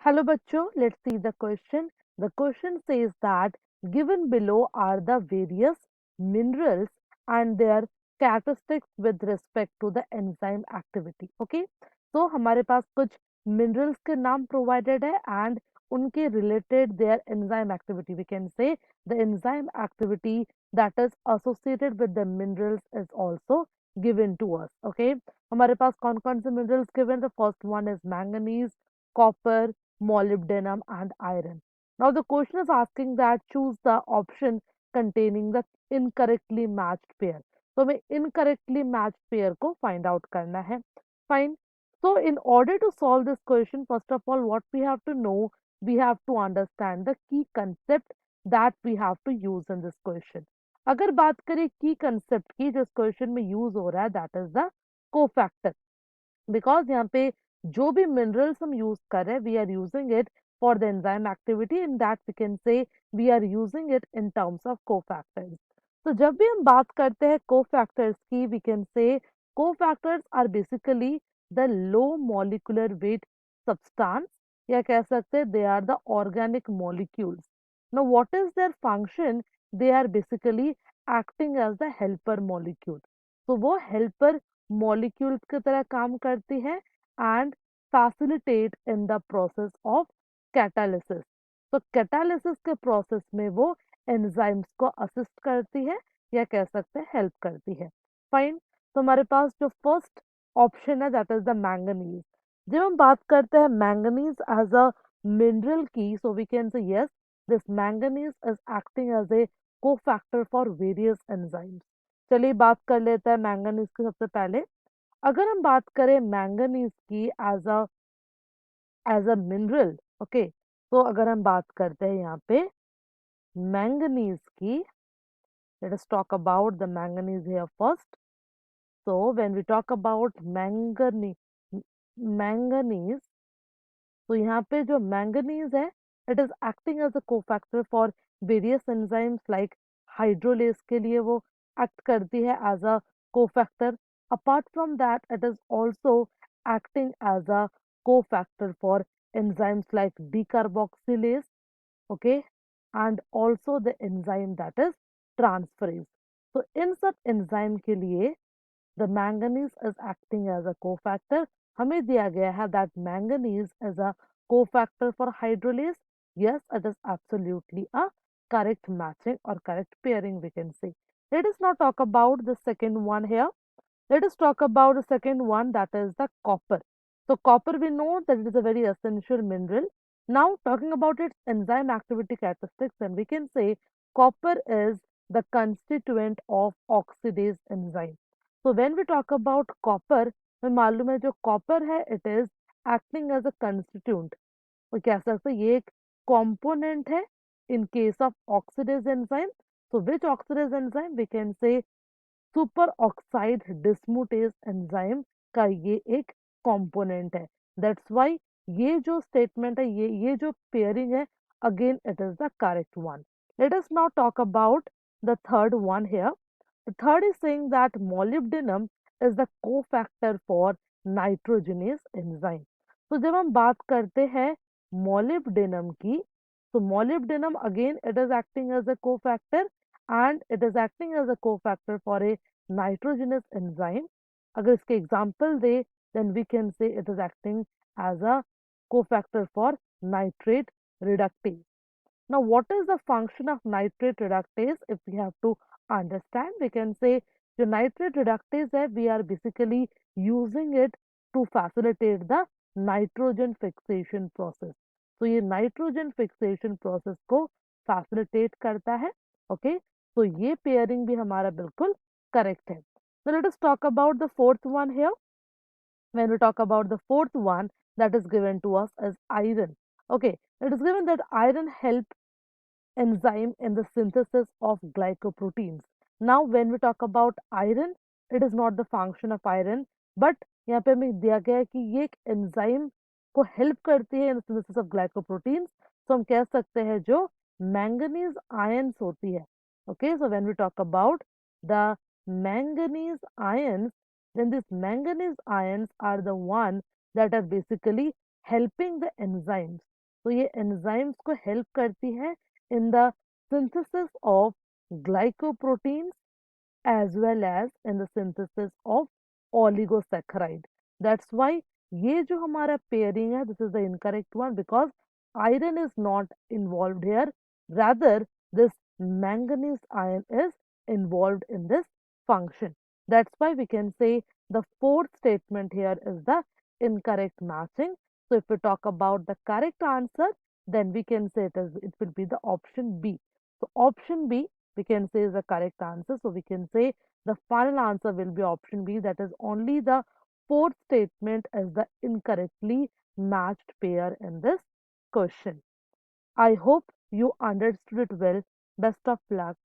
Hello बच्चों, let's see the question. The question says that given below are the various minerals and their characteristics with respect to the enzyme activity. Okay, so हमारे पास कुछ minerals के नाम provided है and उनके related their enzyme activity. We can say the enzyme activity that is associated with the minerals is also given to us. Okay, हमारे पास कौन कौन से minerals given? The first one is manganese, copper, molybdenum and iron. Now the question is asking that choose the option containing the incorrectly matched pair. तो हमें incorrectly matched pair को find out करना है. Fine. So in order to solve this question, first of all, what we have to know, we have to understand the key concept that we have to use in this question. अगर बात करें key concept की जो इस question में use हो रहा है, that is the cofactor. Because यहाँ पे जो भी मिनरल्स हम यूज कर रहे हैं we are using it for the enzyme activity in that we can say we are using it in terms of cofactors. तो जब भी हम बात करते हैं कोफैक्टर्स की we can say cofactors are basically the low molecular weight substance या कह सकते हैं they are the organic molecules. Now what is their function? They are basically acting as the helper molecule. तो वो हेल्पर मॉलिक्यूल्स की तरह काम करती है and facilitate in the process of catalysis. तो कैटालिसिस के प्रोसेस में वो एंजाइम्स को असिस्ट करती है या कह सकते हैं हेल्प करती है. फाइन. तो हमारे पास जो फर्स्ट ऑप्शन है दैट इज द मैंगनीज. जब हम बात करते हैं मैंगनीज एज अ मिनरल की so we can say yes this manganese is acting as a cofactor for various enzymes. चलिए बात कर लेते हैं मैंगनीज की. सबसे पहले अगर हम बात करें मैंगनीज की एज अ मिनरल. ओके, तो अगर हम बात करते हैं यहाँ पे मैंगनीज की, let us talk about the manganese here first. so when we talk about manganese, तो यहाँ पे जो मैंगनीज है it is acting as a cofactor for various enzymes like hydrolase के लिए वो एक्ट करती है as a cofactor. Apart from that it is also acting as a cofactor for enzymes like decarboxylase, okay, and also the enzyme that is transferase. तो इन सब enzyme के लिए the manganese is acting as a cofactor. हमें दिया गया है that manganese is a cofactor for hydrolase. Yes, it is absolutely a correct matching or correct pairing we can say. Let us now talk about the second one here. Let us talk about the second one that is the copper. So copper we know that it is a very essential mineral. Now talking about its enzyme activity characteristics then we can say copper is the constituent of oxidase enzyme. So when we talk about copper, हमें मालूम है जो copper है it is acting as a constituent. वो कह सकते हैं ये एक component है in case of oxidase enzyme. So which oxidase enzyme? We can say super oxide dismutase enzyme का ये एक कंपोनेंट है. दैट्स व्हाई ये जो स्टेटमेंट है ये जो पेयरिंग है again it is the correct one. Let us now talk about the third one here. The third is saying that molybdenum is the cofactor for nitrogenase enzyme. तो जब हम बात करते हैं मोलिब्डेनम की, तो molybdenum again it is acting as a cofactor and it is acting as a cofactor for a nitrogenous enzyme. अगर इसके example they then we can say it is acting as a cofactor for nitrate reductase. Now what is the function of nitrate reductase? If we have to understand we can say जो nitrate reductase है we are basically using it to facilitate the nitrogen fixation process. तो ये nitrogen fixation process को facilitate करता है. Okay, तो ये pairing भी हमारा बिल्कुल करेक्ट है. So let us talk about the fourth one here. When we talk about the fourth one that is given to us as iron. Okay, it is given that iron help enzyme in the synthesis of glycoproteins. Now when we talk about iron, it is not the function of iron, but यहाँ पे हमें दिया गया है कि ये एक enzyme को हेल्प करती है इन सिंथेसिस ऑफ ग्लाइकोप्रोटीन्स. तो हम कह सकते हैं जो मैंगनीज आयंस होती है. Okay, so when we talk about the manganese ions, then these manganese ions are the one that are basically helping the enzymes. तो ये एंजाइम्स को हेल्प करती है in the synthesis of glycoproteins as well as in the synthesis of oligosaccharide. That's why ये जो हमारा pairing है, this is the incorrect one because iron is not involved here. Rather, this manganese ion is involved in this function. That's why we can say the fourth statement here is the incorrect matching. So if we talk about the correct answer, then we can say it will be the option B. So option B we can say is the correct answer. So we can say the final answer will be option B. That is only the fourth statement as the incorrectly matched pair in this question. I hope you understood it well. Best of luck.